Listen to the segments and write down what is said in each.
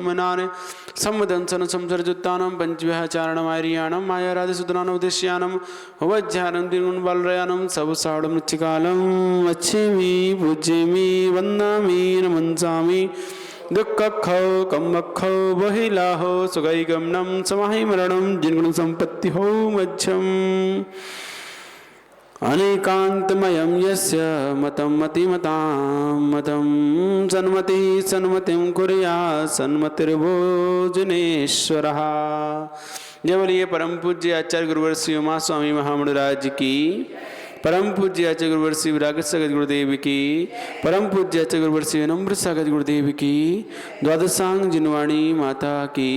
मनाने सम्मदंसन संसर्जुत्तानं पंचव्यचारणमार्याणं मायाराधिसुदनानुदेश्यानं वज्ञानं दीर्घं बालरयानं सबसाडं नृत्यकालं अच्छेमि पूज्येमि वन्दामि नमन्सामि दुःखखौ कम्मखौ बहिलाहो सुगैगमनं समाहिमरणं जिन्गुणं सम्पत्तिहो मध्यम् अनेकान्तमयं यस्य मतं मतिमतां मतं सन्मतिः सन्मतिं कुर्यात् सन्मतिर्भोजनेश्वरः। जय बोलिए परम पूज्य आचार्य गुरुवर श्री उमा स्वामी महामंडराज की, परम पूज्य आचार्य गुरुवर श्री विरागत सगत गुरुदेव की, परम पूज्य आचार्य गुरुवर श्री नम्र सगत गुरुदेव की, द्वादशांग जिनवाणी माता की।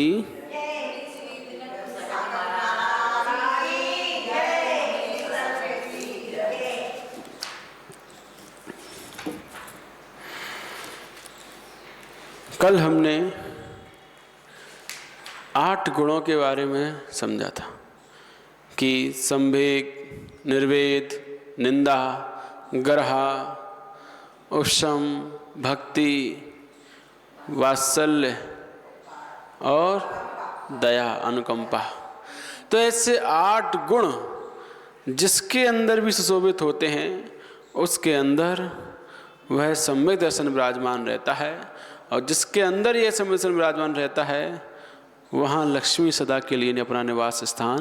कल हमने 8 गुणों के बारे में समझा था कि संवेग, निर्वेद, निंदा, गर्हा, उपशम, भक्ति, वात्सल्य और दया, अनुकंपा। तो ऐसे 8 गुण जिसके अंदर भी सुशोभित होते हैं उसके अंदर वह सम्यक दर्शन विराजमान रहता है, और जिसके अंदर यह सम्यक दर्शन विराजमान रहता है वहाँ लक्ष्मी सदा के लिए अपना निवास स्थान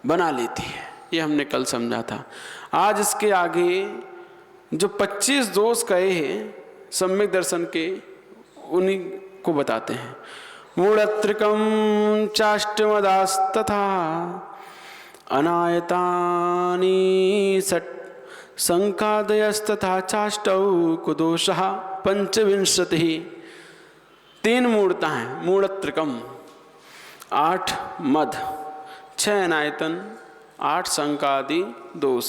बना लेती है। ये हमने कल समझा था। आज इसके आगे जो 25 दोष कहे हैं सम्यक दर्शन के, उन्हीं को बताते हैं। मूढ़त्रिकम चाष्टमदास्तथा अनायतानि षट् संकादयस्तथा चाष्टौ कुदोषः पंचविंशतिः। 3 मूर्ता हैं। मूढ़त्रिकम 8 मद, 6 अनायतन, 8 संकादि दोष।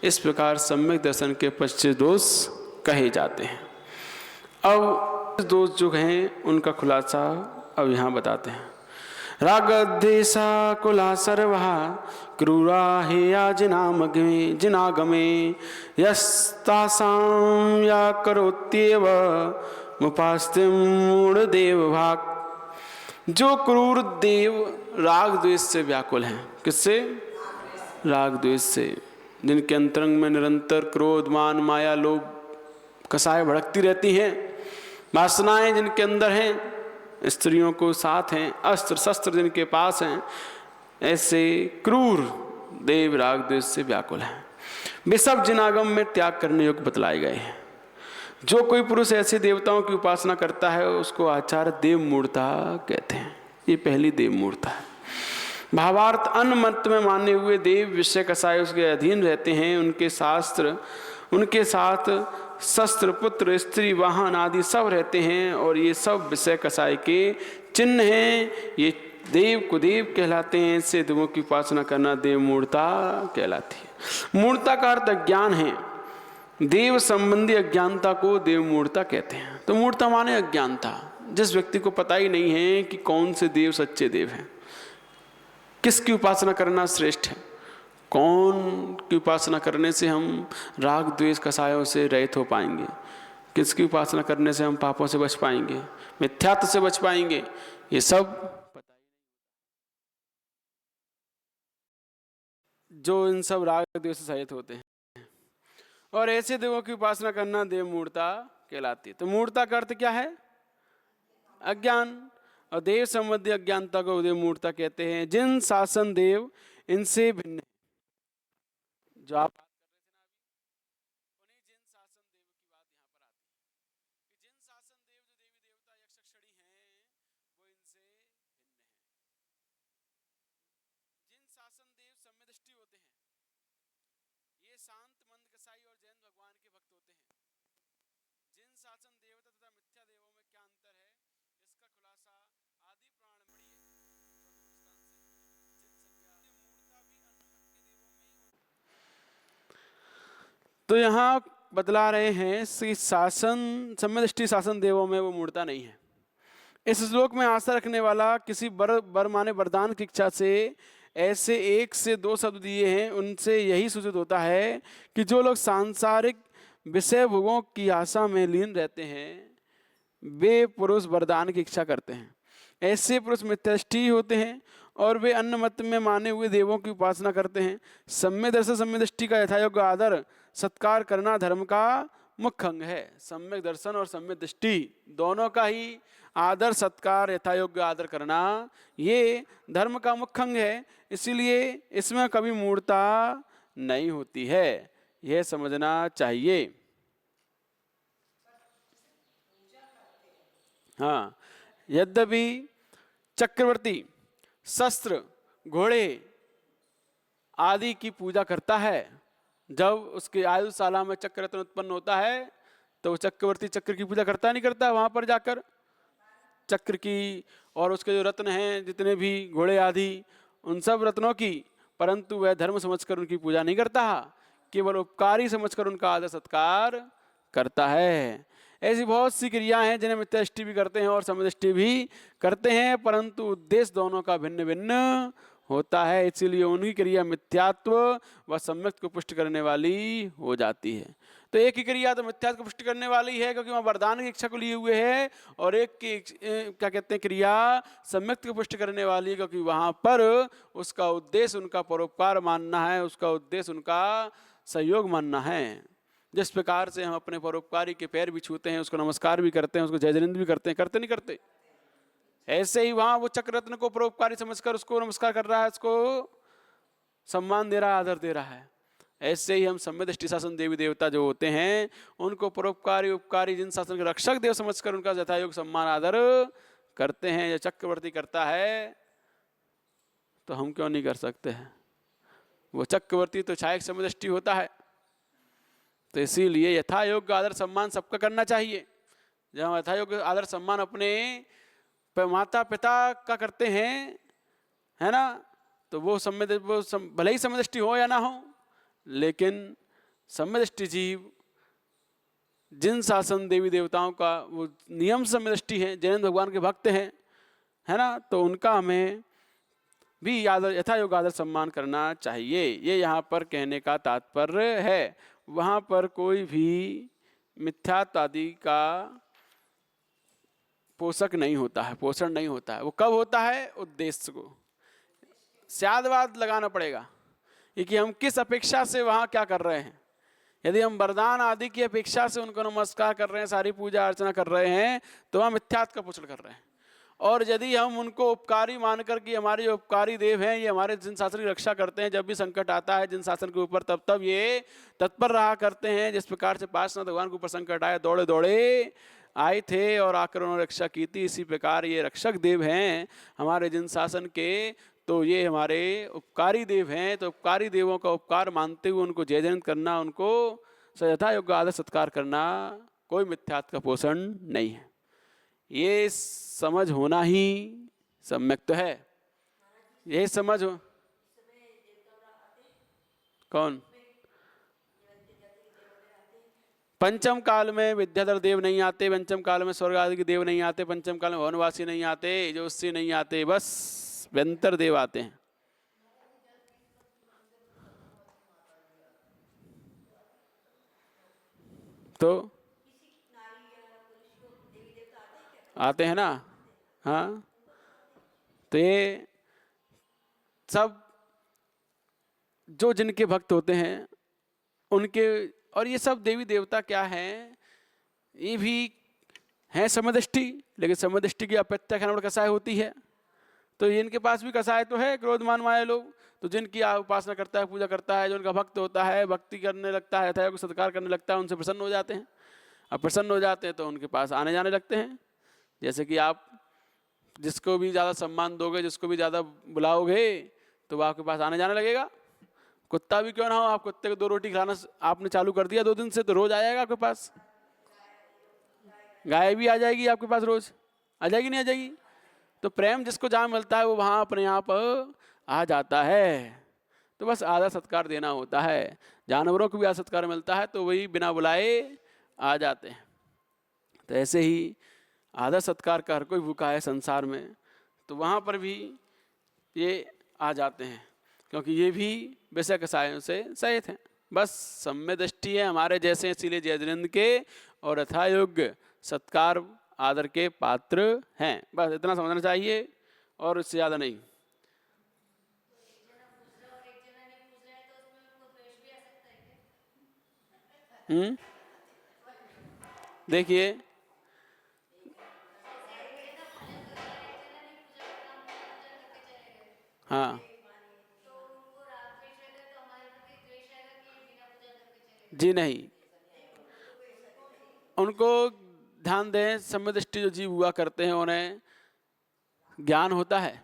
इस प्रकार सम्यक दर्शन के 25 दोष कहे जाते हैं। अब दोष जो हैं उनका खुलासा अब यहाँ बताते हैं। रागद्वेषा कुला सर्वः क्रूरा हेया जिनागमे यस्तासां या करोत्येव मुपास्तिं मूढ़देव भाग। जो क्रूर देव राग द्वेष से व्याकुल हैं। किससे? राग द्वेष से। जिनके अंतरंग में निरंतर क्रोध, मान, माया, लोभ, कसाय भड़कती रहती हैं। वासनाएं जिनके अंदर हैं, स्त्रियों को साथ हैं, अस्त्र शस्त्र जिनके पास हैं, ऐसे क्रूर देव राग द्वेष से व्याकुल हैं। वे सब जिनागम में त्याग करने योग्य बतलाए गए हैं। जो कोई पुरुष ऐसे देवताओं की उपासना करता है उसको आचार्य देव मूर्ता कहते हैं। ये पहली देव मूर्ता है। भावार्थ अन्य मत में माने हुए देव विषय कसाय उसके अधीन रहते हैं। उनके शास्त्र, उनके साथ शस्त्र, पुत्र, स्त्री, वाहन आदि सब रहते हैं, और ये सब विषय कसाय के चिन्ह हैं। ये देव कुदेव कहलाते हैं। ऐसे देवों की उपासना करना देव मूर्ता कहलाती है। मूर्ता का अर्थ अज्ञान है। देव संबंधी अज्ञानता को देव मूर्ता कहते हैं। तो मूर्ता माने अज्ञानता। जिस व्यक्ति को पता ही नहीं है कि कौन से देव सच्चे देव हैं, किसकी उपासना करना श्रेष्ठ है, कौन की उपासना करने से हम राग द्वेष कसायों से रहित हो पाएंगे, किसकी उपासना करने से हम पापों से बच पाएंगे, मिथ्यात्व से बच पाएंगे, ये सब पता ही नहीं। जो इन सब राग द्वेष से सहित होते हैं, और ऐसे देवों की उपासना करना देव मूर्ता कहलाती है। तो मूर्ता का अर्थ क्या है? अज्ञान। और देव संबंधी अज्ञानता को देव मूर्ता कहते हैं। जिन शासन देव इनसे भिन्न, जो आप बात कर रहे थे ना अभी, उन्हीं जिन शासन देव की बात यहाँ पर आती है कि जिन शासन देव जो देवी देवता यक्ष यक्षिणी हैं वो इनसे भिन्न हैं। जिन शासन देव सम्यदृष्टि होते हैं, ये शांत, मंद, कसाई और जैन भगवान के भक्त होते हैं। जिन शासन देवता तथा मिथ्या देवों में क्या अंतर है, इसका खुलासा आदि पुराण में पढ़िए। तो यहाँ बतला रहे हैं कि शासन, सम्यदृष्टि शासन देवों में वो मूर्ता नहीं है। इस श्लोक में आशा रखने वाला किसी वर माने वरदान की इच्छा से ऐसे 1 से 2 शब्द दिए हैं, उनसे यही सूचित होता है कि जो लोग सांसारिक विषय भोगों की आशा में लीन रहते हैं वे पुरुष वरदान की इच्छा करते हैं। ऐसे पुरुष मिथ्यादृष्टि होते हैं और वे अन्य मत में माने हुए देवों की उपासना करते हैं। सम्यक दर्शन सम्यक दृष्टि का यथायोग्य आदर सत्कार करना धर्म का मुख्य अंग है। सम्यक दर्शन और सम्यक दृष्टि दोनों का ही आदर सत्कार यथायोग्य आदर करना ये धर्म का मुख्य अंग है। इसीलिए इसमें कभी मूढ़ता नहीं होती है, यह समझना चाहिए। हाँ, यद्यपि चक्रवर्ती शस्त्र घोड़े आदि की पूजा करता है, जब उसके आयुशाला में चक्र रत्न उत्पन्न होता है तो चक्रवर्ती चक्र की पूजा करता नहीं करता, वहां पर जाकर चक्र की और उसके जो रत्न हैं जितने भी घोड़े आदि उन सब रत्नों की, परंतु वह धर्म समझकर उनकी पूजा नहीं करता, केवल उपकारी समझकर उनका आदर सत्कार करता है। ऐसी बहुत सी क्रियाएं हैं जिन्हें मिथ्यादृष्टि भी करते हैं और सम्यदृष्टि भी करते हैं, परंतु उद्देश्य दोनों का भिन्न भिन्न होता है, इसीलिए उनकी क्रिया मिथ्यात्व व सम्यक को पुष्ट करने वाली हो जाती है। तो एक की क्रिया तो मिथ्यात्व को पुष्ट करने वाली है क्योंकि वहाँ वरदान की इच्छा को लिए हुए है, और एक की क्या कहते हैं क्रिया सम्यक को पुष्ट करने वाली है क्योंकि वहाँ पर उसका उद्देश्य उनका परोपकार मानना है, उसका उद्देश्य उनका सहयोग मानना है। जिस प्रकार से हम अपने परोपकारी के पैर भी छूते हैं, उसको नमस्कार भी करते हैं, उसको जय जयंत भी करते हैं, करते नहीं करते, ऐसे ही वहाँ वो चक्र रत्न को परोपकारी समझकर उसको नमस्कार कर रहा है, उसको सम्मान दे रहा है, आदर दे रहा है। ऐसे ही हम सम्यक दृष्टि शासन देवी देवता जो होते हैं उनको परोपकारी उपकारी जिन शासन के रक्षक देव समझकर उनका यथायोग्य सम्मान आदर करते हैं। यह चक्रवर्ती करता है तो हम क्यों नहीं कर सकते हैं? वो चक्रवर्ती तो छायक सम्यक दृष्टि होता है, तो इसीलिए यथायोग्य आदर सम्मान सबका करना चाहिए। जब हम यथायोग्य आदर सम्मान अपने माता पिता का करते हैं, है ना, तो वो भले ही सम्यदृष्टि हो या ना हो, लेकिन सम्यदृष्टि जीव जिन शासन देवी देवताओं का वो नियम सम्यदृष्टि है, जैन भगवान के भक्त हैं, है ना, तो उनका हमें भी आदर यथायोग्य आदर सम्मान करना चाहिए। ये यहाँ पर कहने का तात्पर्य है। वहाँ पर कोई भी मिथ्यात्व आदि का पोषक नहीं होता है, पोषण नहीं होता है। वो कब होता है? उद्देश्य को स्यादवाद लगाना पड़ेगा कि हम किस अपेक्षा से वहाँ क्या कर रहे हैं। यदि हम वरदान आदि की अपेक्षा से उनको नमस्कार कर रहे हैं, सारी पूजा अर्चना कर रहे हैं, तो हम मिथ्यात्व का पोषण कर रहे हैं। और यदि हम उनको उपकारी मानकर कि हमारे जो उपकारी देव हैं ये हमारे जिन शासन की रक्षा करते हैं, जब भी संकट आता है जिन शासन के ऊपर तब तब ये तत्पर रहा करते हैं। जिस प्रकार से पार्श्वनाथ भगवान के ऊपर संकट आया, दौड़े दौड़े आए थे और आकर उन्होंने रक्षा की थी, इसी प्रकार ये रक्षक देव हैं हमारे जिन शासन के, तो ये हमारे उपकारी देव हैं। तो उपकारी देवों का उपकार मानते हुए उनको जय जयंत करना, उनको यथायोग्य आदर सत्कार करना कोई मिथ्यात्व का पोषण नहीं है। ये समझ होना ही सम्यक तो है। ये समझ हो कौन? पंचम काल में विद्याधर देव नहीं आते, पंचम काल में स्वर्ग आदि के देव नहीं आते, पंचम काल में भवनवासी नहीं आते, जोशी नहीं आते, बस व्यंतर देव आते हैं। तो आते हैं ना। हाँ, तो ये सब जो जिनके भक्त होते हैं उनके, और ये सब देवी देवता क्या हैं? ये भी हैं समदृष्टि, लेकिन समदृष्टि की अप्रत्यक्ष कसाय होती है। तो इनके पास भी कसाय तो है, क्रोधमान माया लोग। तो जिनकी उपासना करता है, पूजा करता है, जो उनका भक्त होता है, भक्ति करने लगता है, यथायोग्य सत्कार करने लगता है, उनसे प्रसन्न हो जाते हैं। अब प्रसन्न हो जाते हैं तो उनके पास आने जाने लगते हैं। जैसे कि आप जिसको भी ज़्यादा सम्मान दोगे, जिसको भी ज़्यादा बुलाओगे, तो वो आपके पास आने जाने लगेगा। कुत्ता भी क्यों ना हो, आप कुत्ते को 2 रोटी खिलाना आपने चालू कर दिया 2 दिन से, तो रोज आएगा आपके पास। गाय भी आ जाएगी आपके पास, रोज आ जाएगी, नहीं आ जाएगी? तो प्रेम जिसको जहाँ मिलता है वो वहाँ अपने आप आ जाता है। तो बस आदर सत्कार देना होता है। जानवरों को भी आदर सत्कार मिलता है तो वही बिना बुलाए आ जाते हैं। तो ऐसे ही आदर सत्कार का हर कोई भूखा है संसार में, तो वहाँ पर भी ये आ जाते हैं, क्योंकि ये भी विषय कसायों से सहित हैं। बस सम्यक दृष्टि है हमारे जैसे, इसीलिए जयद्रेंद्र के और यथायोग्य सत्कार आदर के पात्र हैं। बस इतना समझना चाहिए और इससे ज़्यादा नहीं। देखिए, हाँ जी नहीं, उनको ध्यान दें, समदृष्टि जो जीव हुआ करते हैं उन्हें ज्ञान होता है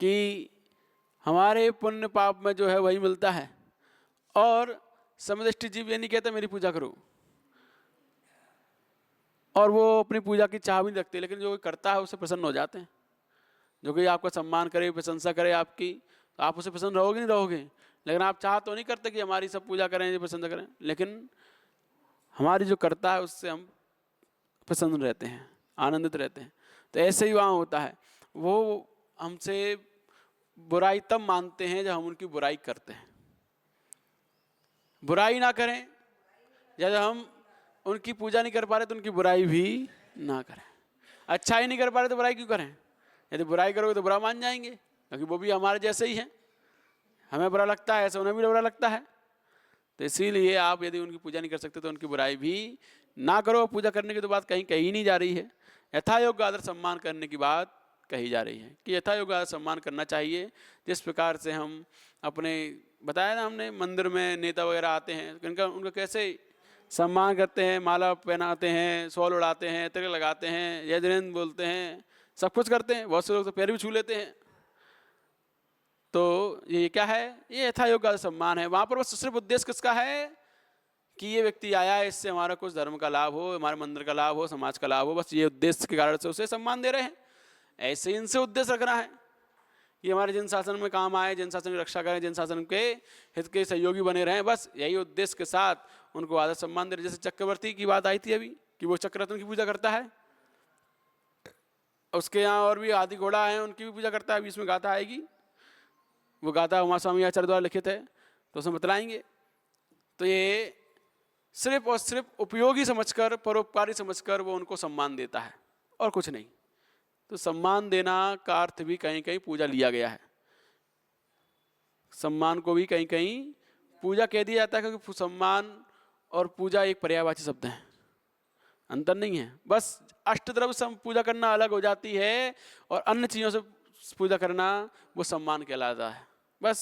कि हमारे पुण्य पाप में जो है वही मिलता है। और समदृष्टि जीव ये नहीं कहते मेरी पूजा करो, और वो अपनी पूजा की चाह भी नहीं रखते, लेकिन जो कोई करता है उससे प्रसन्न हो जाते हैं। जो कोई आपका सम्मान करे, प्रशंसा करे आपकी, तो आप उससे प्रसन्न रहोगे नहीं रहोगे। लेकिन आप चाह तो नहीं करते कि हमारी सब पूजा करें, प्रसन्न करें, लेकिन हमारी जो करता है उससे हम प्रसन्न रहते हैं, आनंदित रहते हैं। तो ऐसे ही वहाँ होता है, वो हमसे बुराई तब मानते हैं जब हम उनकी बुराई करते हैं। बुराई ना करें, या जब हम उनकी पूजा नहीं कर पा रहे तो उनकी बुराई भी ना करें। अच्छा ही नहीं कर पा रहे तो बुराई क्यों करें? यदि बुराई करोगे तो बुरा मान जाएंगे, क्योंकि वो भी हमारे जैसे ही हैं। हमें बुरा लगता है ऐसे उन्हें भी बुरा लगता है। तो इसीलिए आप यदि उनकी पूजा नहीं कर सकते तो उनकी बुराई भी ना करो। पूजा करने की तो बात कहीं कही नहीं जा रही है, यथा योग्य आदर सम्मान करने की बात कही जा रही है कि यथा योग्य आदर सम्मान करना चाहिए। जिस प्रकार से हम अपने, बताया ना हमने, मंदिर में नेता वगैरह आते हैं, उनका कैसे सम्मान करते हैं, माला पहनाते हैं, शॉल उड़ाते हैं, तिलक लगाते हैं, जय जिनेंद्र बोलते हैं, सब कुछ करते हैं। बहुत से लोग तो पैर भी छू लेते हैं। तो ये क्या है? ये यथा योग्य सम्मान है। वहाँ पर बस सिर्फ उद्देश्य किसका है कि ये व्यक्ति आया है, इससे हमारा कुछ धर्म का लाभ हो, हमारे मंदिर का लाभ हो, समाज का लाभ हो, बस ये उद्देश्य के कारण से उसे सम्मान दे रहे हैं। ऐसे इनसे उद्देश्य रखना है कि हमारे जिन शासन में काम आए, जिन शासन की रक्षा करें, जिन शासन के हित के सहयोगी बने रहें, बस यही उद्देश्य के साथ उनको आदर सम्मान दे रहे। जैसे चक्रवर्ती की बात आई थी अभी कि वो चक्ररत्न की पूजा करता है, उसके यहाँ और भी आदि घोड़ा हैं उनकी भी पूजा करता है। अभी इसमें गाथा आएगी, वो गाथा उमा स्वामी आचार्य द्वारा लिखित है, तो उसमें बतलाएंगे। तो ये सिर्फ और सिर्फ उपयोगी समझकर, परोपकारी समझकर वो उनको सम्मान देता है और कुछ नहीं। तो सम्मान देना का अर्थ भी कहीं कहीं पूजा लिया गया है। सम्मान को भी कहीं कहीं पूजा कह दिया जाता है, क्योंकि सम्मान और पूजा एक पर्यायवाची शब्द है, अंतर नहीं है। बस अष्टद्रव्य से पूजा करना अलग हो जाती है और अन्य चीज़ों से पूजा करना वो सम्मान कहलाता है। बस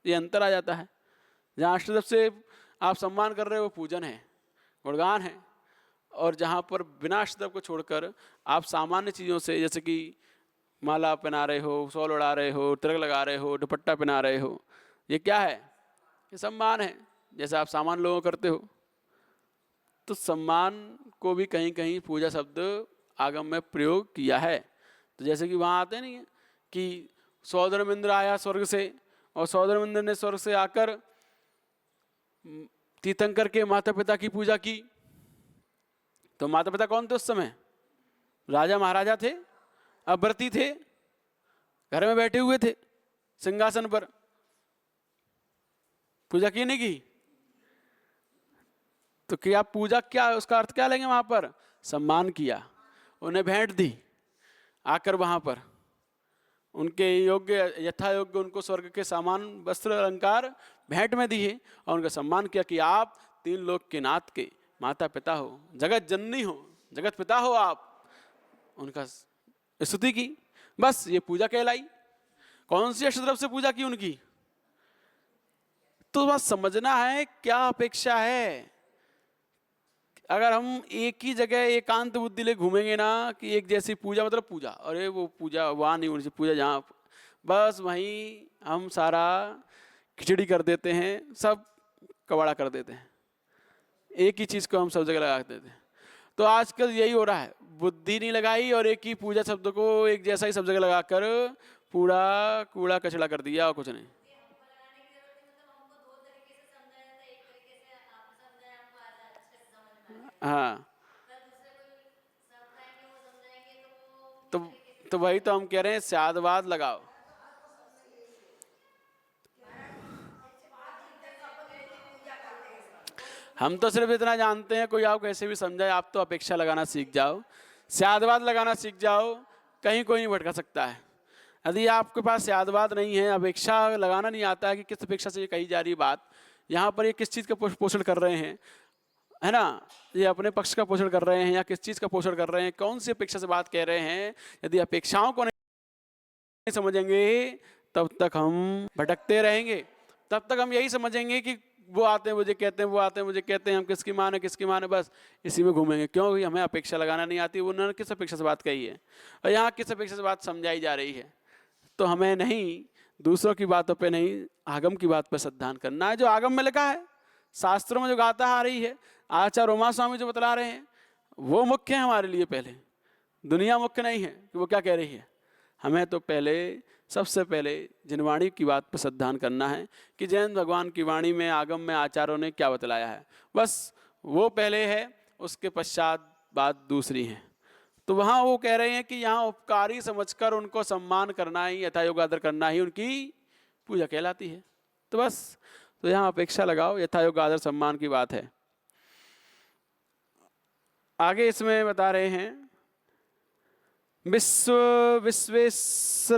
ये अंतर आ जाता है। जहाँ अष्टद्रव्य से आप सम्मान कर रहे हो वो पूजन है, गुणगान है, और जहाँ पर बिना अष्टद्रव्य को छोड़कर आप सामान्य चीज़ों से, जैसे कि माला पहना रहे हो, शॉल उड़ा रहे हो, तिलक लगा रहे हो, दुपट्टा पहना रहे हो, ये क्या है? ये सम्मान है, जैसे आप सामान्य लोगों करते हो। तो सम्मान को भी कहीं कहीं पूजा शब्द आगम में प्रयोग किया है। तो जैसे कि वहाँ आते नहीं है कि सौदरमिंद्र आया स्वर्ग से, और सौदरमिंद्र ने स्वर्ग से आकर तीर्थंकर के माता पिता की पूजा की। तो माता पिता कौन थे उस समय? राजा महाराजा थे, अव्रती थे, घर में बैठे हुए थे सिंहासन पर। पूजा की नहीं की? तो क्या पूजा, क्या उसका अर्थ क्या लेंगे? वहां पर सम्मान किया, उन्हें भेंट दी, आकर वहां पर उनके योग्य, यथा योग्य उनको स्वर्ग के सामान, वस्त्र, अलंकार भेंट में दिए और उनका सम्मान किया कि आप तीन लोक के नाथ के माता पिता हो, जगत जननी हो, जगत पिता हो आप। उनका स्तुति की, बस ये पूजा कहलाई। कौन सी अष्टद्रव्य से पूजा की उनकी? तो बस समझना है क्या अपेक्षा है। अगर हम एक ही जगह एकांत बुद्धि ले घूमेंगे ना कि एक जैसी पूजा, मतलब पूजा, अरे वो पूजा वहाँ नहीं होनी चाहिए, पूजा जहाँ, बस वहीं हम सारा खिचड़ी कर देते हैं, सब कबाड़ा कर देते हैं, एक ही चीज़ को हम सब जगह लगा देते हैं। तो आजकल यही हो रहा है, बुद्धि नहीं लगाई और एक ही पूजा शब्द को एक जैसा ही सब जगह लगाकर पूरा कूड़ा कचड़ा कर दिया और कुछ नहीं। हाँ, तो तो वही तो हम कह रहे हैं, स्यादवाद लगाओ। हम तो सिर्फ इतना जानते हैं, कोई आप कैसे भी समझाए, आप तो अपेक्षा लगाना सीख जाओ, स्यादवाद लगाना सीख जाओ, कहीं कोई नहीं भटका सकता है। यदि आपके पास स्यादवाद नहीं है, अपेक्षा लगाना नहीं आता है कि किस अपेक्षा से ये कही जा रही बात, यहाँ पर ये किस चीज़ का पोषण कर रहे हैं, है ना, ये अपने पक्ष का पोषण कर रहे हैं या किस चीज़ का पोषण कर रहे हैं, कौन सी अपेक्षा से बात कह रहे हैं, यदि अपेक्षाओं को नहीं समझेंगे तब तक हम भटकते रहेंगे। तब तक हम यही समझेंगे कि वो आते हैं मुझे कहते हैं, वो आते हैं मुझे कहते हैं, हम किसकी माने, बस इसी में घूमेंगे। क्योंकि हमें अपेक्षा लगाना नहीं आती। वो उन्होंने किस अपेक्षा से बात कही है और यहाँ किस अपेक्षा से बात समझाई जा रही है। तो हमें नहीं दूसरों की बातों पे नहीं, आगम की बात पर श्रद्धान करना है। जो आगम में लिखा है, शास्त्रों में जो गाथा आ रही है, आचार्य उमा स्वामी जो बतला रहे हैं, वो मुख्य है हमारे लिए। पहले दुनिया मुख्य नहीं है कि वो क्या कह रही है। हमें तो पहले, सबसे पहले जिनवाणी की बात पर श्रद्धान करना है कि जैन भगवान की वाणी में, आगम में आचार्यों ने क्या बतलाया है, बस वो पहले है, उसके पश्चात बात दूसरी है। तो वहाँ वो कह रहे हैं कि यहाँ उपकारी समझकर उनको सम्मान करना ही, यथायोग आदर करना ही उनकी पूजा कहलाती है। तो बस, तो यहाँ अपेक्षा लगाओ, यथायोग आदर सम्मान की बात है। आगे इसमें बता रहे हैं, विश्वेश्वरादयो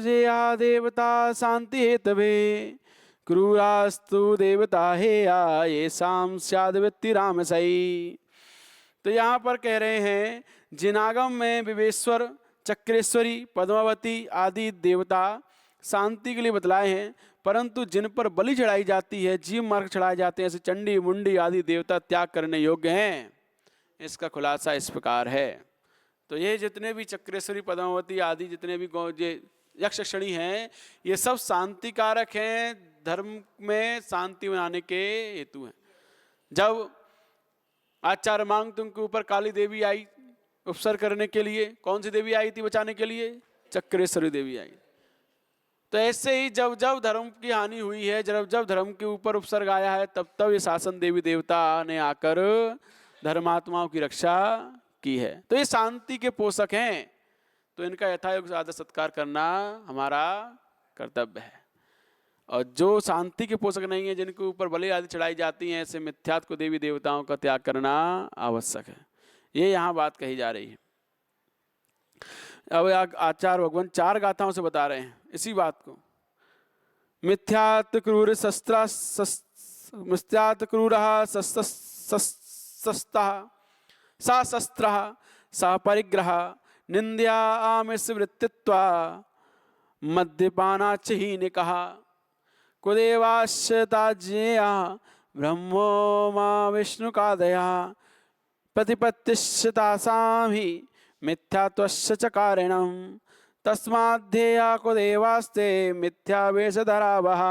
जेया देवता शांति हेतवे क्रूरास्तु देवता हेया ये शाम स्याद्वृत्ति राम सही। तो यहाँ पर कह रहे हैं, जिनागम में विवेश्वर, चक्रेश्वरी, पद्मावती आदि देवता शांति के लिए बतलाए हैं, परंतु जिन पर बलि चढ़ाई जाती है, जीव मार्ग चढ़ाए जाते हैं, ऐसे चंडी मुंडी आदि देवता त्याग करने योग्य हैं। इसका खुलासा इस प्रकार है। तो ये जितने भी चक्रेश्वरी, पद्मावती आदि जितने भी यक्षिणी हैं, ये सब शांति कारक हैं, धर्म में शांति बनाने के हेतु हैं। जब आचार्य मांग तुम के ऊपर काली देवी आई उपसर करने के लिए, कौन सी देवी आई थी बचाने के लिए? चक्रेश्वरी देवी आई। तो ऐसे ही जब जब धर्म की हानि हुई है, जब जब धर्म के ऊपर उपसर्ग आया है, तब तब ये शासन देवी देवता ने आकर धर्मात्माओं की रक्षा की है। तो ये शांति के पोषक हैं, तो इनका यथायोग्य आदर सत्कार करना हमारा कर्तव्य है। और जो शांति के पोषक नहीं है, जिनके ऊपर बलि आदि चढ़ाई जाती हैं, ऐसे मिथ्यात्व को देवी देवताओं का त्याग करना आवश्यक है। ये यहाँ बात कही जा रही है। अब आचार्य भगवान 4 गाथाओं से बता रहे हैं इसी बात को। मिथ्यात् क्रूर शस्त्र मिथ्यात् क्रूर सा शस्त्र सा परिग्रह निंद्या आमिष वृत्तित्वा मद्यपानाच ही ने कहा कुदेवाश्यताज्ञेया ब्रह्मो मां विष्णु का दया प्रतिपत्तिश्यतासां ही मिथ्यात्वस्य च कारणं तस्माद्धेया कुदेवास्ते मिथ्यावेशधरावः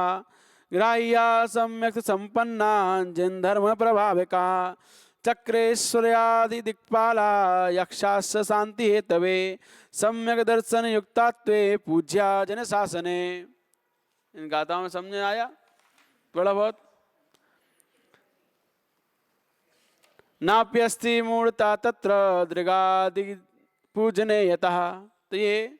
ग्राह्या सम्यक् संपन्ना जिन धर्म प्रभाविका चक्रेश्वर्यादि दिक्पाला यक्षास्य शांति हेतवे सम्यक दर्शन युक्तात्वे पूज्या जन शासने। इन गाथाओं में समझ आया थोड़ा बहुत? नाप्यस्ति मूर्ता तत्र दृगादि पूजने यतः। तो ये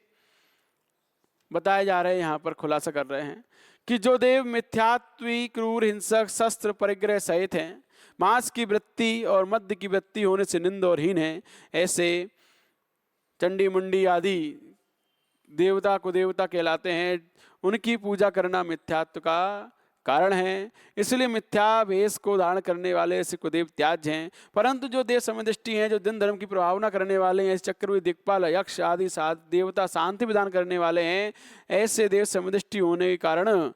बताए जा रहे हैं, यहाँ पर खुलासा कर रहे हैं कि जो देव मिथ्यात्वी, क्रूर, हिंसक, शस्त्र परिग्रह सहित हैं, मांस की वृत्ति और मद्य की वृत्ति होने से निंद और हीन है, ऐसे चंडी मुंडी आदि देवता को देवता कहलाते हैं। उनकी पूजा करना मिथ्यात्व का कारण है। इसलिए मिथ्या वेश को धारण करने वाले ऐसे कुदेव त्याज्य हैं। परंतु जो देव समदृष्टि हैं, जो दिन धर्म की प्रभावना करने वाले हैं, चक्रवर्ती, दिक्पाल, यक्ष आदि देवता शांति विधान करने वाले हैं, ऐसे देव समदृष्टि होने के कारण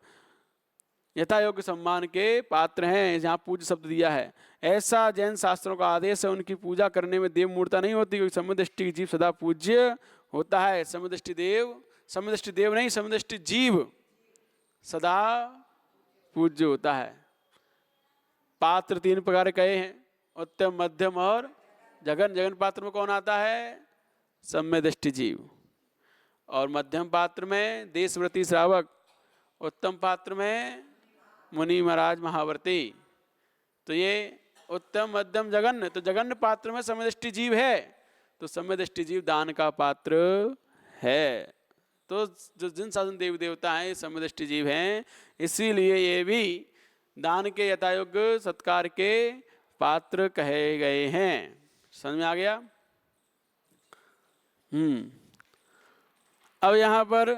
यथा योग्य सम्मान के पात्र हैं। जहाँ पूज्य शब्द दिया है, ऐसा जैन शास्त्रों का आदेश है। उनकी पूजा करने में देव मूर्ता नहीं होती, क्योंकि समदृष्टि जीव सदा पूज्य होता है। समदृष्टि देव नहीं, समदृष्टि जीव सदा पूज्य होता है। पात्र 3 प्रकार कहे हैं, उत्तम, मध्यम और जगन। जगन पात्र में कौन आता है? सम्यदृष्टि जीव। और मध्यम पात्र में देशव्रती श्रावक, उत्तम पात्र में मुनि महाराज महावर्ती। तो ये उत्तम, मध्यम, जगन्य। तो जगन्य पात्र में समदृष्टि जीव है, तो समदृष्टि जीव दान का पात्र है। तो जो जिन साधन देवी देवता हैं, समदृष्टि जीव हैं। इसीलिए ये भी दान के यथायोग्य सत्कार के पात्र कहे गए हैं। समझ में आ गया? अब यहाँ पर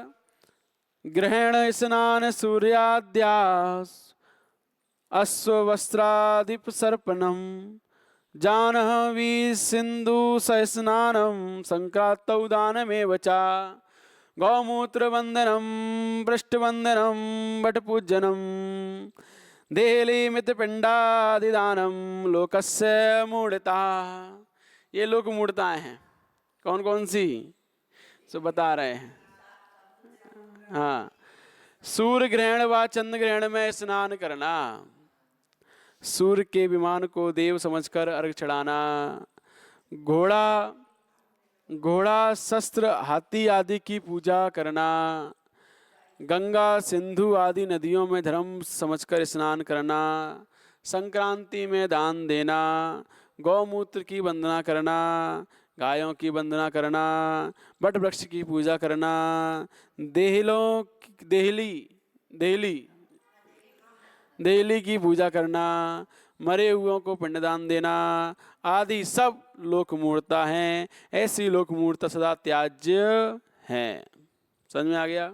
ग्रहण स्नान सूर्याद्यास अश्वस्त्रादिप सर्पणम जानवी सिंधु सस्नानम संक्रांतौ दानमेव च गौमूत्र वंदनम पृष्ठवंदनम वटपूजनम देहलीमित पिंडादिदानम लोकस्य मूढ़ता। ये लोक मूढ़ताएं हैं। कौन कौन सी? सो बता रहे हैं। हाँ, सूर्य ग्रहण व चंद्र ग्रहण में स्नान करना, सूर्य के विमान को देव समझकर अर्घ चढ़ाना, घोड़ा शस्त्र हाथी आदि की पूजा करना, गंगा सिंधु आदि नदियों में धर्म समझकर स्नान करना, संक्रांति में दान देना, गौमूत्र की वंदना करना, गायों की वंदना करना, बट वृक्ष की पूजा करना, देहली की पूजा करना, मरे हुओं को पिंडदान देना आदि सब लोक मूढ़ता हैं। ऐसी लोक मूढ़ता सदा त्याज्य है। समझ में आ गया?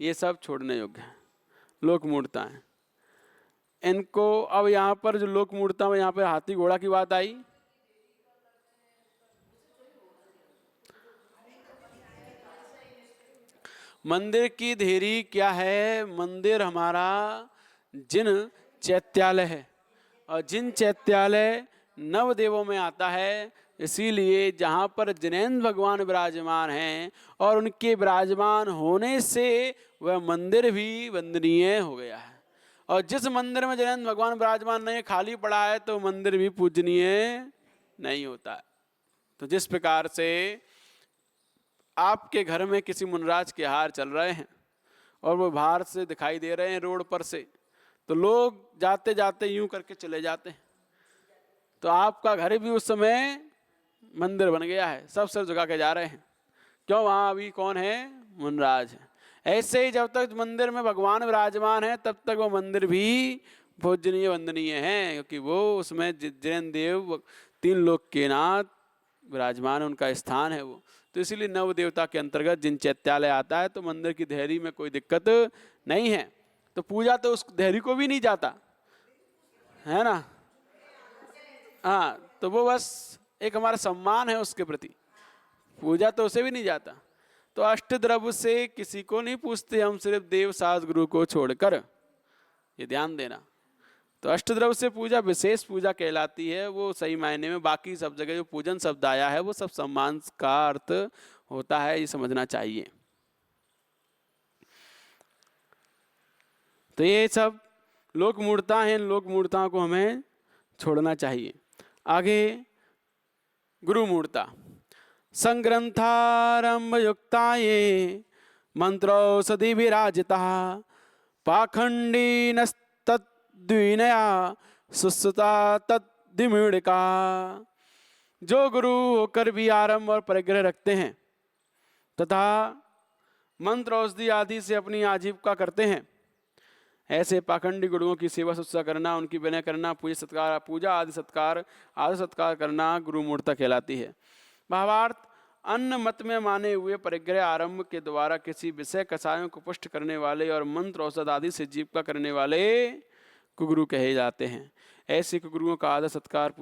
ये सब छोड़ने योग्य है लोक मूढ़ता है। इनको अब यहाँ पर जो लोक मूढ़ता में यहाँ पे हाथी घोड़ा की बात आई, मंदिर की देहरी क्या है? मंदिर हमारा जिन चैत्यालय है, और जिन चैत्यालय नवदेवों में आता है। इसीलिए जहाँ पर जिनेन्द्र भगवान विराजमान हैं और उनके विराजमान होने से वह मंदिर भी वंदनीय हो गया है। और जिस मंदिर में जिनेन्द्र भगवान विराजमान नहीं, खाली पड़ा है, तो मंदिर भी पूजनीय नहीं होता है। तो जिस प्रकार से आपके घर में किसी मुनराज के हार चल रहे हैं और वो बाहर से दिखाई दे रहे हैं रोड पर से, तो लोग जाते जाते यूं करके चले जाते हैं, तो आपका घर भी उस समय मंदिर बन गया है। सब सिर झुका के जा रहे हैं। क्यों? वहाँ अभी कौन है? मुनराज है। ऐसे ही जब तक मंदिर में भगवान विराजमान है तब तक वो मंदिर भी पूजनीय वंदनीय है, क्योंकि वो उसमें जैन देव 3 लोक के नाथ विराजमान, उनका स्थान है वो। तो इसीलिए नव देवता के अंतर्गत जिन चैत्यालय आता है तो मंदिर की देहरी में कोई दिक्कत नहीं है। तो पूजा तो उस देहरी को भी नहीं जाता है ना। हाँ, तो वो बस एक हमारा सम्मान है उसके प्रति, पूजा तो उसे भी नहीं जाता। तो अष्टद्रव्य से किसी को नहीं पूछते हम, सिर्फ देव सास गुरु को छोड़कर, ये ध्यान देना। तो अष्टद्रव्य से पूजा विशेष पूजा कहलाती है, वो सही मायने में। बाकी सब जगह जो पूजन शब्द आया है वो सब सम्मान का अर्थ होता है, ये समझना चाहिए। तो ये सब लोक मूढ़ता हैं, लोक मूढ़ताओं को हमें छोड़ना चाहिए। आगे गुरु मूढ़ता। संग्रंथारंभ युक्ताये मंत्रौषधि विराजिता पाखंडी नस्तद्विनया सुसुता तद्विमूढ़िका। जो गुरु होकर भी आरंभ और परिग्रह रखते हैं तथा मंत्र औषधि आदि से अपनी आजीविका करते हैं, ऐसे पाखंडी गुरुओं की सेवा शुश्रूषा करना, उनकी विनय करना, पूजा आदि सत्कार करना गुरु मूढ़ता कहलाती है। भावार्थ, अन्य मत में माने हुए परिग्रह आरंभ के द्वारा किसी विषय कषायों को पुष्ट करने वाले और मंत्र औषध आदि से जीविका करने वाले कुगुरु कहे जाते हैं। ऐसे कुगुरुओं का आदर सत्कार,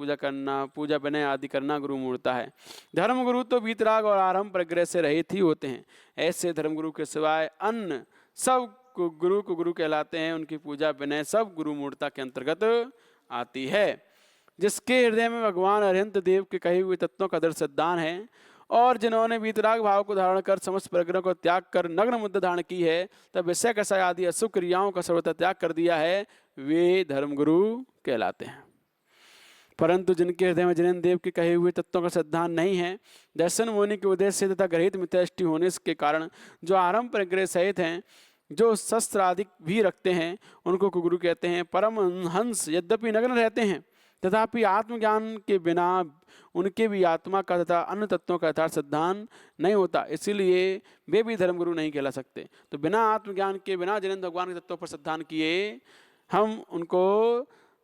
पूजा विनय आदि करना गुरु मूढ़ता है। धर्म गुरु तो वीतराग और आरंभ परिग्रह से रहित ही होते हैं। ऐसे धर्म गुरु के सिवाय अन्य सब गुरु को गुरु कहलाते हैं। उनकी पूजा विनय सब गुरु मूढ़ता के अंतर्गत आती है। जिसके हृदय में भगवान अरिहंत देव के कहे हुए तत्वों का दृढ़ सिद्धांत है और जिन्होंने वीतराग भाव को धारण कर समस्त परिग्रह को त्याग कर नग्न मुद्रा धारण की है, तब विषय कषाय आदि अशुभ क्रियाओं का सर्वथा त्याग कर दिया है, वे धर्मगुरु कहलाते हैं। परंतु जिनके हृदय में जिनेन्द्र देव के कहे हुए तत्वों का सिद्धांत नहीं है, दर्शन मुनि के उद्देश्य से तथा ग्रहित मिथ्यादृष्टि होने के कारण जो आरंभ परिग्रह सहित हैं, जो शस्त्र आदि भी रखते हैं, उनको कुगुरु कहते हैं। परम हंस यद्यपि नग्न रहते हैं तथापि आत्मज्ञान के बिना उनके भी आत्मा का तथा अन्य तत्वों का यथार्थ सिद्धांत नहीं होता, इसीलिए वे भी धर्मगुरु नहीं कहला सकते। तो बिना आत्मज्ञान के, बिना जिनेन्द्र भगवान के तत्वों पर सिद्धांत किए हम उनको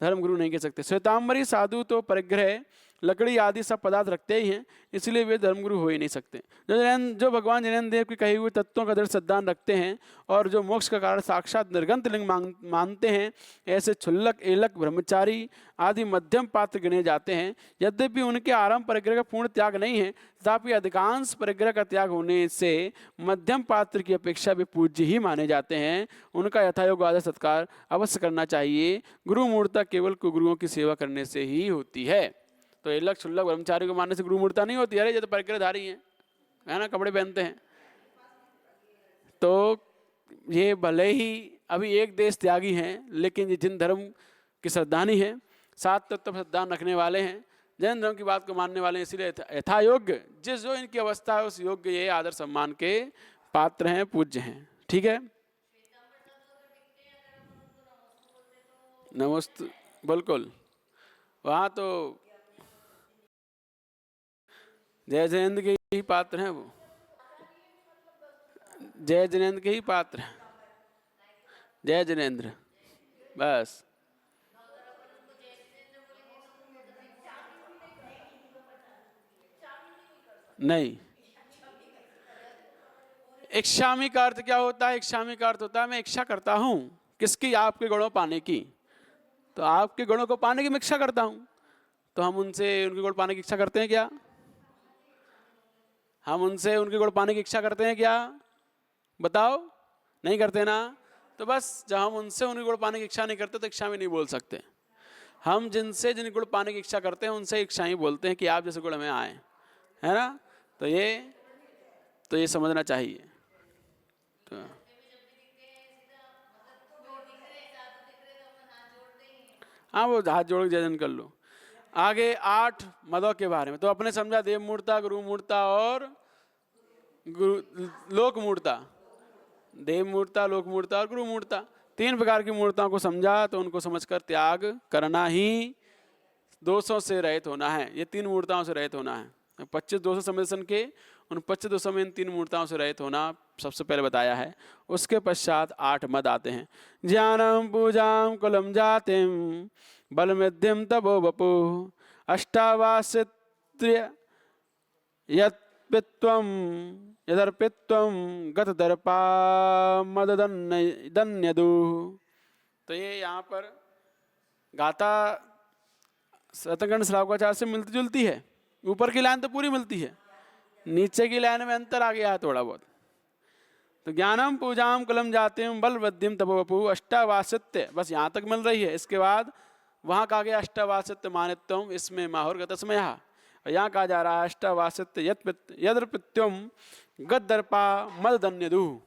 धर्म गुरु नहीं कह सकते। श्वेतांबरी साधु तो परिग्रह लकड़ी आदि सब पदार्थ रखते ही हैं, इसलिए वे धर्मगुरु हो ही नहीं सकते। जो भगवान जैनदेव देव के कहे हुए तत्वों का दृढ़ सिद्धांत रखते हैं और जो मोक्ष का कारण साक्षात निर्गंत लिंग मानते हैं, ऐसे क्षुल्लक एलक ब्रह्मचारी आदि मध्यम पात्र गिने जाते हैं। यद्यपि उनके आरंभ परिग्रह का पूर्ण त्याग नहीं है, तथापि अधिकांश परिग्रह का त्याग होने से मध्यम पात्र की अपेक्षा भी पूज्य ही माने जाते हैं। उनका यथायोग्य आदर सत्कार अवश्य करना चाहिए। गुरु मूर्ता केवल गुरुओं की सेवा करने से ही होती है। तो एलक क्षुल्लक ब्रह्मचारी को मानने से गुरु मूर्ता नहीं होती। अरे ये तो परिग्रहधारी हैं, है ना, कपड़े पहनते हैं। तो ये भले ही अभी एक देश त्यागी हैं, लेकिन ये जिन धर्म की श्रद्धानी हैं, सात तत्व श्रद्धान रखने वाले हैं, जैन धर्म की बात को मानने वाले हैं, इसीलिए यथायोग्य जिस जो इनकी अवस्था है उस योग्य ये आदर सम्मान के पात्र हैं, पूज्य हैं। ठीक है, नमस्ते, बिल्कुल। वहाँ तो जय जिनेंद्र के ही पात्र हैं, वो जय जिनेंद्र के ही पात्र हैं, जय जिनेंद्र, बस। नहीं, इच्छामी का अर्थ क्या होता है? इच्छामी का अर्थ होता है मैं इच्छा करता हूं किसकी? आपके गुणों पाने की। तो आपके गुणों को पाने की मैं इच्छा करता हूं, तो हम उनसे उनके गुण पाने की इच्छा करते हैं क्या? हम उनसे उनके गुण पाने की इच्छा करते हैं क्या? बताओ, नहीं करते ना। तो बस जब हम उनसे उनके गुण पाने की इच्छा नहीं करते तो इच्छा में नहीं बोल सकते। हम जिनसे जिन गुण पाने की इच्छा करते हैं उनसे इच्छा ही बोलते हैं कि आप जैसे गुण हमें आए, है ना। तो ये समझना चाहिए। तो हाँ, वो हाथ जोड़ के जयजन कर लो। आगे 8 मदों के बारे में तो अपने समझा, देव मूर्ता, गुरु मूर्ता और लोक मूर्ता। देव मूर्ता, लोक मूर्ता और गुरु मूर्ता, 3 प्रकार की मूर्ताओं को समझा। तो उनको समझकर त्याग करना ही दोषों से रहित होना है। ये 3 मूर्ताओं से रहित होना है। 25 दोषों समदर्शन के उन 25 दोषों में इन 3 मूर्ताओं से रहित होना सबसे पहले बताया है। उसके पश्चात 8 मद आते हैं। ज्ञानम पूजाम कुलम जातिम बल मध्यम तपो वपु अष्टावासित्र्य यत्पित्वम यदर्पित्वम गत दर्पा मददन्यदु। तो ये यहाँ पर गाथा शतगण श्रावकाचार्य से मिलती जुलती है। ऊपर की लाइन तो पूरी मिलती है, नीचे की लाइन में अंतर आ गया है थोड़ा बहुत। तो ज्ञानम पूजाम कुलम जातिम बल वृद्धिम तपोवपु अष्टावासित्य, बस यहाँ तक मिल रही है। इसके बाद वहाँ कहा गया अष्टावासित्य मानित्यम, इसमें माहुर गतस्मया। और यहाँ कहा जा रहा है अष्टावासित्य यद्रपित्यम गद्दर्पा मददन्यदु।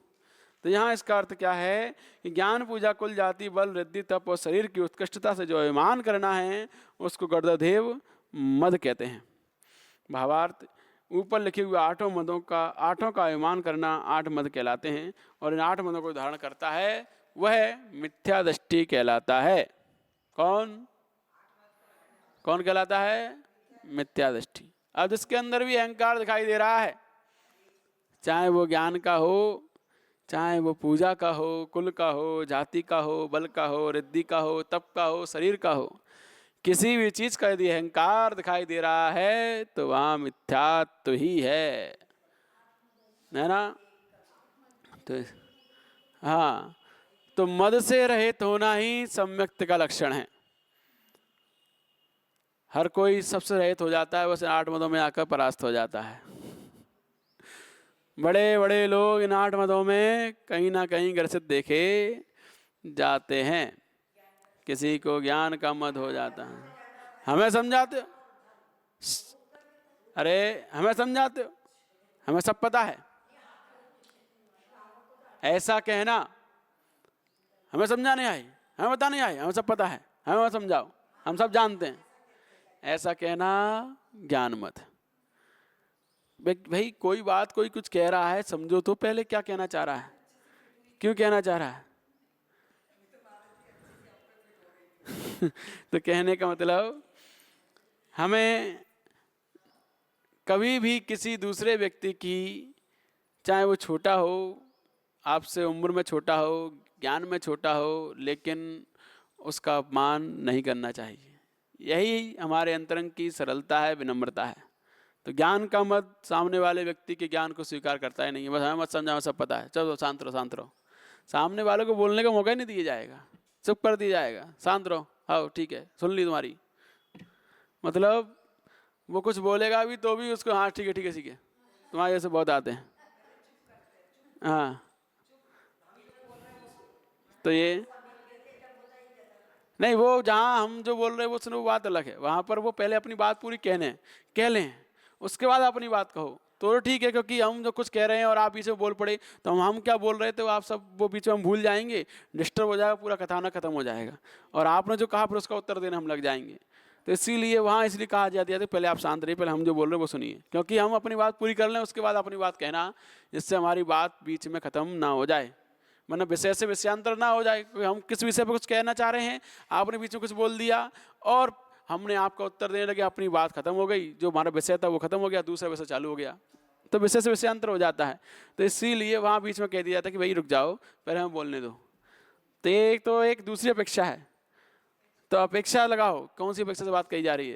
तो यहाँ इसका अर्थ क्या है कि ज्ञान पूजा कुल जाति बल वृद्धि तप और शरीर की उत्कृष्टता से जो अभिमान करना है उसको गर्ददेव मद कहते हैं। भावार्थ, ऊपर लिखे हुए 8 मदों का 8 का अभिमान करना 8 मद कहलाते हैं। और इन 8 मदों को धारण करता है वह मिथ्या दृष्टि कहलाता है। कौन कौन कहलाता है? मिथ्या दृष्टि। अब इसके अंदर भी अहंकार दिखाई दे रहा है, चाहे वो ज्ञान का हो, चाहे वो पूजा का हो, कुल का हो, जाति का हो, बल का हो, रिद्धि का हो, तप का हो, शरीर का हो, किसी भी चीज का यदि अहंकार दिखाई दे रहा है तो वहाँ मिथ्यात्व ही है ना। तो हाँ, तो मद से रहित होना ही सम्यक्त का लक्षण है। हर कोई सबसे रहित हो जाता है, बस 8 मदों में आकर परास्त हो जाता है। बड़े बड़े लोग इन 8 मदों में कहीं ना कहीं ग्रसित देखे जाते हैं। किसी को ज्ञान का मद हो जाता है। हमें समझाते हो? अरे हमें समझाते हो? हमें सब पता है, ऐसा कहना हमें समझा नहीं आई, हमें बता नहीं आई, हमें सब पता है, हमें समझाओ, हम सब जानते हैं, ऐसा कहना ज्ञान मत। भाई कोई बात कोई कुछ कह रहा है, समझो तो पहले क्या कहना चाह रहा है, क्यों कहना चाह रहा है। तो कहने का मतलब हमें कभी भी किसी दूसरे व्यक्ति की, चाहे वो छोटा हो, आपसे उम्र में छोटा हो, ज्ञान में छोटा हो, लेकिन उसका अपमान नहीं करना चाहिए। यही हमारे अंतरंग की सरलता है, विनम्रता है। तो ज्ञान का मत सामने वाले व्यक्ति के ज्ञान को स्वीकार करता ही नहीं है। बस हमें मत समझाओ, सब पता है, चलो शांत रहो शांत रहो। सामने वाले को बोलने का मौका ही नहीं दिया जाएगा, चुप कर दिया जाएगा, शांत रहो, हाँ ठीक है सुन ली तुम्हारी। मतलब वो कुछ बोलेगा भी तो भी उसको हाँ ठीक है ठीक है ठीक है, तुम्हारे जैसे बहुत आते हैं। हाँ तो ये नहीं, वो जहाँ हम जो बोल रहे हैं वो सुनो, वो बात अलग है। वहाँ पर वो पहले अपनी बात पूरी कह लें, उसके बाद अपनी बात कहो तो ठीक है। क्योंकि हम जो कुछ कह रहे हैं और आप बीच में बोल पड़े तो हम क्या बोल रहे थे वो आप सब वो बीच में हम भूल जाएंगे, डिस्टर्ब हो जाएगा, पूरा कथानक खत्म हो जाएगा और आपने जो कहा फिर उसका उत्तर देने हम लग जाएंगे। तो इसीलिए वहाँ इसलिए कहा जाता है पहले आप शांत रहिए, पहले हम जो बोल रहे हैं वो सुनिए, क्योंकि हम अपनी बात पूरी कर लें उसके बाद अपनी बात कहना, जिससे हमारी बात बीच में ख़त्म ना हो जाए, मतलब विषय से विषयांतर ना हो जाए। हम किस विषय पर कुछ कहना चाह रहे हैं, आपने बीच में कुछ बोल दिया और हमने आपका उत्तर देने लगे, अपनी बात खत्म हो गई, जो हमारा विषय था वो खत्म हो गया, दूसरा विषय चालू हो गया, तो विषय से विषयांतर हो जाता है। तो इसीलिए वहाँ बीच में कह दिया जाता है कि भाई रुक जाओ, पहले हमें बोलने दो। तो एक दूसरी अपेक्षा है, तो अपेक्षा लगाओ कौन सी अपेक्षा से बात कही जा रही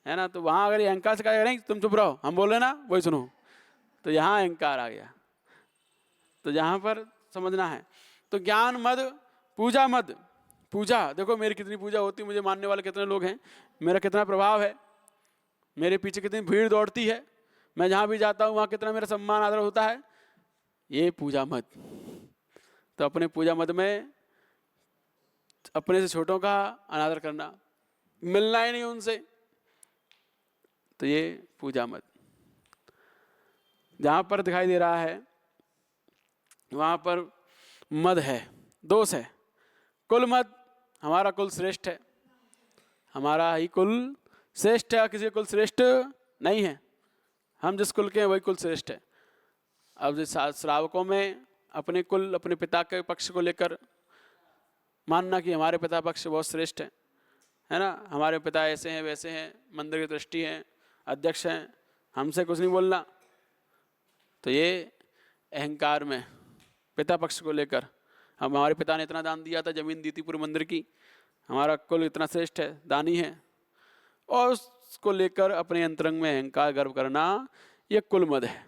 है ना। तो वहाँ अगर ये अहंकार से कहा नहीं तुम चुप रहो, हम बोल रहे ना वही सुनो, तो यहाँ अहंकार आ गया। तो यहाँ पर समझना है। तो ज्ञान मद, पूजा मद। पूजा देखो मेरी कितनी पूजा होती है, मुझे मानने वाले कितने लोग हैं, मेरा कितना प्रभाव है, मेरे पीछे कितनी भीड़ दौड़ती है, मैं जहाँ भी जाता हूँ वहाँ कितना मेरा सम्मान आदर होता है, ये पूजा मद। तो अपने पूजा मद में अपने से छोटों का अनादर करना, मिलना ही नहीं उनसे, तो ये पूजा मद। जहाँ पर दिखाई दे रहा है वहाँ पर मद है, दोष है। कुल मद, हमारा कुल श्रेष्ठ है, हमारा ही कुल श्रेष्ठ है, किसी कुल श्रेष्ठ नहीं है, हम जिस कुल के हैं वही कुल श्रेष्ठ है। अब जिस श्रावकों में अपने कुल, अपने पिता के पक्ष को लेकर मानना कि हमारे पिता पक्ष बहुत श्रेष्ठ है ना, हमारे पिता ऐसे हैं वैसे हैं, मंदिर के ट्रस्टी हैं, अध्यक्ष हैं, हमसे कुछ नहीं बोलना, तो ये अहंकार में पिता पक्ष को लेकर, हमारे पिता ने इतना दान दिया था, जमीन दी थी पूरे मंदिर की, हमारा कुल इतना श्रेष्ठ है, दानी है, और उसको लेकर अपने अंतरंग में अहंकार गर्व करना, ये कुल मद है।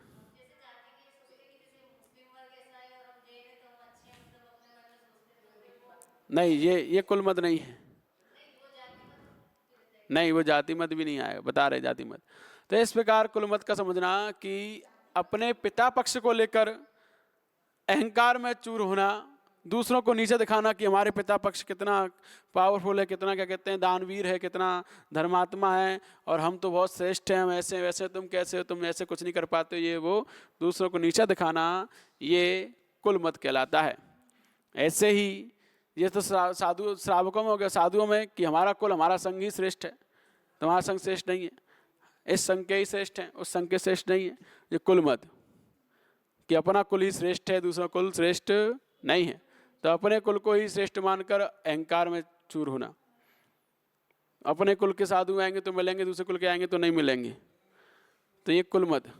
नहीं, ये कुल मद नहीं है, नहीं वो जाति मत भी नहीं आएगा, बता रहे जाति मत। तो इस प्रकार कुल मत का समझना कि अपने पिता पक्ष को लेकर अहंकार में चूर होना, दूसरों को नीचे दिखाना कि हमारे पिता पक्ष कितना पावरफुल है, कितना क्या कहते हैं दानवीर है, कितना धर्मात्मा है, और हम तो बहुत श्रेष्ठ हैं, हम ऐसे वैसे, तुम कैसे हो, तुम ऐसे कुछ नहीं कर पाते, ये वो दूसरों को नीचे दिखाना, ये कुल मत कहलाता है। ऐसे ही ये तो साधु श्रावकों में हो गया, साधुओं में कि हमारा कुल, हमारा संघ ही श्रेष्ठ है, तुम्हारा संघ श्रेष्ठ नहीं है, इस संघ के ही श्रेष्ठ हैं, उस संघ के श्रेष्ठ नहीं है, ये कुल मत कि अपना कुल ही श्रेष्ठ है, दूसरा कुल श्रेष्ठ नहीं है, तो अपने कुल को ही श्रेष्ठ मानकर अहंकार में चूर होना। अपने कुल के साधु आएंगे तो मिलेंगे, दूसरे कुल के आएंगे तो नहीं मिलेंगे, तो ये कुल मद।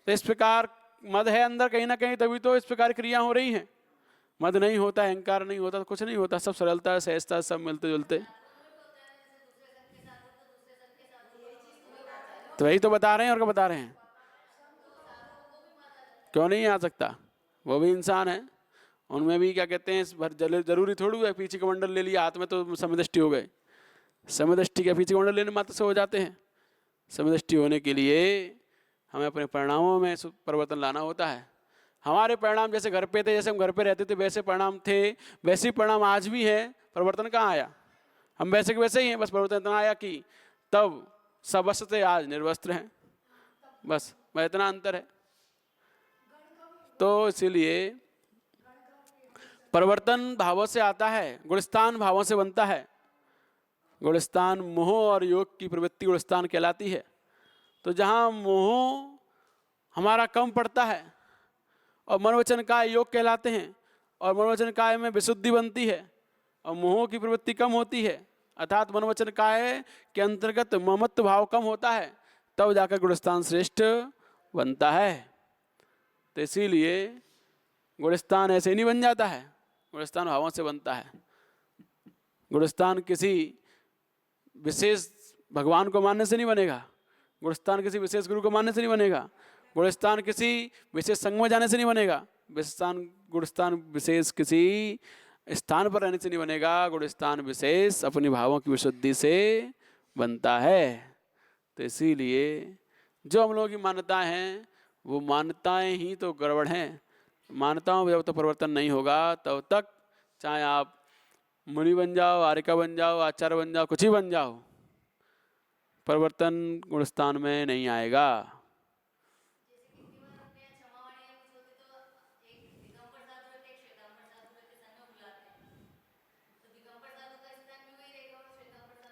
तो इस प्रकार मद है अंदर कहीं ना कहीं, तभी तो इस प्रकार क्रिया हो रही हैं। मद नहीं होता, अहंकार नहीं होता तो कुछ नहीं होता, सब सरलता सहजता, सब मिलते जुलते। तो वही तो बता रहे हैं, और क्या बता रहे हैं, क्यों नहीं आ सकता, वो भी इंसान है, उनमें भी क्या कहते हैं जरूरी थोड़ी है पीछे कमंडल ले लिया हाथ में तो समदृष्टि हो गए। समदृष्टि के पीछे कमंडल लेने मात्र से हो जाते हैं। समदृष्टि होने के लिए हमें अपने परिणामों में परिवर्तन लाना होता है। हमारे परिणाम जैसे घर पे थे, जैसे हम घर पे रहते थे वैसे परिणाम थे, वैसे परिणाम आज भी हैं। परिवर्तन कहाँ आया, हम वैसे के वैसे ही हैं, बस परिवर्तन इतना आया कि तब सवस्त्र थे, आज निर्वस्त्र हैं, बस वह इतना अंतर है। तो इसीलिए परिवर्तन भावों से आता है, गुणस्थान भावों से बनता है। गुणस्थान मोह और योग की प्रवृत्ति गुणस्थान कहलाती है। तो जहाँ मोह हमारा कम पड़ता है और मनोवचन काय योग कहलाते हैं, और मनोवचन काय में विशुद्धि बनती है और मोह की प्रवृत्ति कम होती है, अर्थात मनोवचन काय के अंतर्गत ममत्व भाव कम होता है, तब जाकर गुणस्थान श्रेष्ठ बनता है। तो इसीलिए गुणस्थान ऐसे नहीं बन जाता है, गुणस्थान भावों से बनता है। गुणस्थान किसी विशेष भगवान को मानने से नहीं बनेगा, गुणस्थान किसी विशेष गुरु को मानने से नहीं बनेगा, गुणस्थान किसी विशेष संग में जाने से नहीं बनेगा, गुणस्थान विशेष किसी स्थान पर रहने से नहीं बनेगा, गुणस्थान विशेष अपनी भावों की विशुद्धि से बनता है। तो इसीलिए जो हम लोगों की मान्यताएं हैं वो मान्यताएं ही तो गड़बड़ हैं। मान्यताओं में जब तक परिवर्तन नहीं होगा तब तक चाहे आप मुनि बन जाओ, आर्यका बन जाओ, आचार्य बन जाओ, कुछ ही बन जाओ, परिवर्तन गुणस्थान में नहीं आएगा।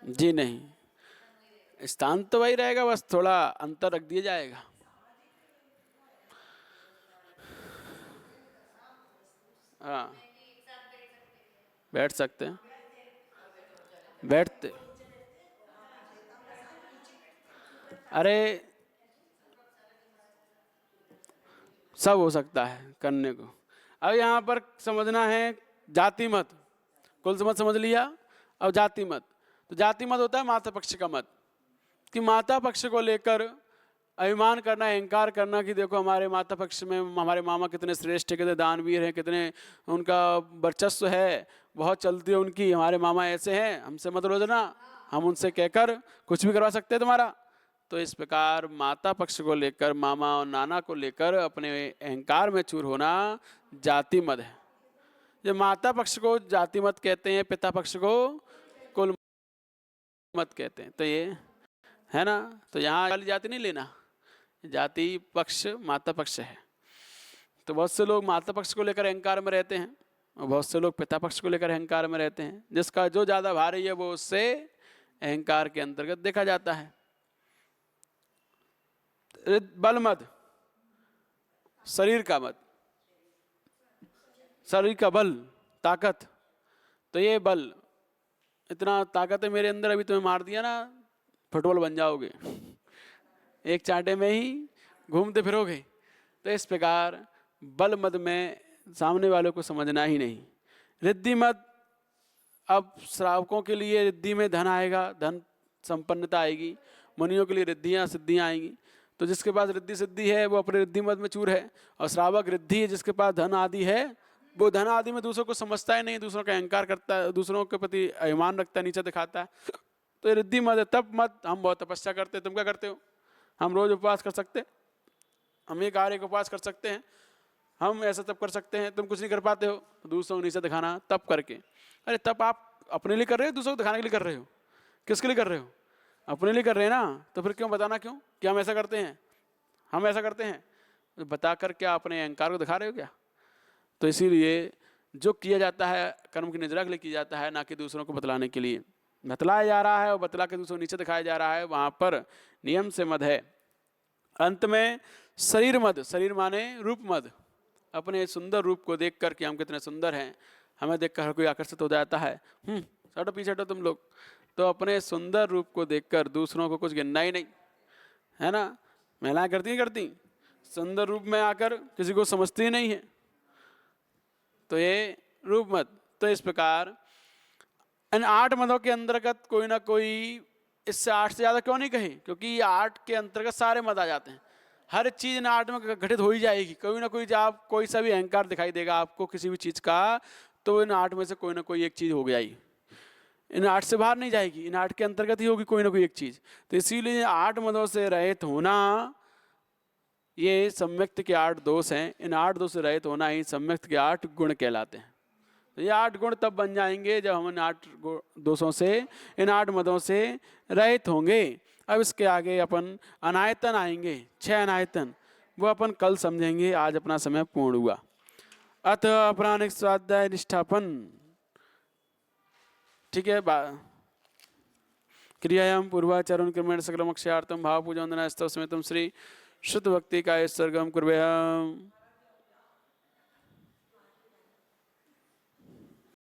जी नहीं, स्थान तो वही रहेगा, बस थोड़ा अंतर रख दिया जाएगा। हाँ, बैठ सकते हैं, बैठते, अरे सब हो सकता है करने को। अब यहाँ पर समझना है जाति मत, कुल मत समझ लिया, अब जाति मत। तो जाति मत होता है माता पक्ष का मत, कि माता पक्ष को लेकर अभिमान करना, अहंकार करना कि देखो हमारे माता पक्ष में हमारे मामा कितने श्रेष्ठ है, कितने दानवीर हैं, कितने उनका वर्चस्व है, बहुत चलती है उनकी, हमारे मामा ऐसे हैं, हमसे मत रोजना, हम उनसे कहकर कुछ भी करवा सकते हैं तुम्हारा। तो इस प्रकार माता पक्ष को लेकर, मामा और नाना को लेकर अपने अहंकार में चूर होना जाति मत है। ये माता पक्ष को जाति मत कहते हैं, पिता पक्ष को कुल मत कहते हैं। तो ये है ना, तो यहाँ वाली जाति नहीं लेना, जाति पक्ष माता पक्ष है। तो बहुत से लोग माता पक्ष को लेकर अहंकार में रहते हैं और बहुत से लोग पिता पक्ष को लेकर अहंकार में रहते हैं। जिसका जो ज़्यादा भारी है वो उससे अहंकार के अंतर्गत देखा जाता है। बल मत, शरीर का मत, शरीर का बल, ताकत। तो ये बल, इतना ताकत है मेरे अंदर, अभी तुम्हें मार दिया ना फुटबॉल बन जाओगे, एक चांटे में ही घूमते फिरोगे। तो इस प्रकार बल मत में सामने वालों को समझना ही नहीं। रिद्धि मत, अब श्रावकों के लिए रिद्धि में धन आएगा, धन संपन्नता आएगी, मुनियों के लिए रिद्धियाँ सिद्धियाँ आएंगी। तो जिसके पास रिद्धि सिद्धि है वो अपने रिद्धि मत में चूर है, और श्रावक रिद्धि है जिसके पास धन आदि है, वो धन आदि में दूसरों को समझता ही नहीं, दूसरों का अहंकार करता है, दूसरों के प्रति अभिमान रखता है, नीचे दिखाता है। तो ये रिद्धि मत है। तप मत, हम बहुत तपस्या करते हैं, तुम क्या करते हो? हम रोज उपवास कर सकते हैं, हम एक आर्य का उपवास कर सकते हैं, हम ऐसा तप कर सकते हैं, तुम कुछ नहीं कर पाते हो, दूसरों को नीचे दिखाना तप करके। अरे तप आप अपने लिए कर रहे हो, दूसरों को दिखाने के लिए कर रहे हो? किसके लिए कर रहे हो? अपने लिए कर रहे हैं ना, तो फिर क्यों बताना, क्यों क्या हम ऐसा करते हैं, हम ऐसा करते हैं, तो बता कर क्या अपने अहंकार को दिखा रहे हो क्या? तो इसीलिए जो किया जाता है कर्म की निजरा के लिए किया जाता है, ना कि दूसरों को बतलाने के लिए। बतलाया जा रहा है और बतला के दूसरों को नीचे दिखाया जा रहा है, वहाँ पर नियम से मद है। अंत में शरीर मद, शरीर माने रूप मद, अपने सुंदर रूप को देख कर कि हम कितने सुंदर हैं, हमें देख कर हर कोई आकर्षित हो जाता है। हटो पीछे हटो तुम लोग। तो अपने सुंदर रूप को देखकर दूसरों को कुछ गिनना ही नहीं, है ना। महिलाएं करती सुंदर रूप में आकर किसी को समझती ही नहीं है। तो ये रूप मत। तो इस प्रकार इन 8 मदों के अंतर्गत कोई ना कोई, इससे 8 से ज़्यादा क्यों नहीं कहे, क्योंकि 8 के अंतर्गत सारे मद आ जाते हैं। हर चीज़ इन 8 में घटित हो ही जाएगी। कोई ना कोई, जब कोई सा भी अहंकार दिखाई देगा आपको किसी भी चीज़ का, तो इन 8 में से कोई ना कोई एक चीज़ हो गया ही, इन 8 से बाहर नहीं जाएगी, इन 8 के अंतर्गत ही होगी कोई ना कोई एक चीज़। तो इसीलिए 8 मदों से रहित होना, ये सम्यक्त के 8 दोष हैं। इन 8 दोष से रहित होना ही सम्यक्त के 8 गुण कहलाते हैं। तो ये 8 गुण तब बन जाएंगे जब हम इन 8 दोषों से, इन 8 मदों से रहित होंगे। अब इसके आगे अपन अनायतन आएंगे, 6 अनायतन, वो अपन कल समझेंगे। आज अपना समय पूर्ण हुआ। अथ अपराणिक स्वाध्याय निष्ठापन, ठीक है। क्रियायाम पूर्वाचरण क्रमेण सकलम अक्षयार्थम भाव पूजा वंदना स्तव समेतम श्री शुद्ध भक्ति का सर्गम कुर्वयाम।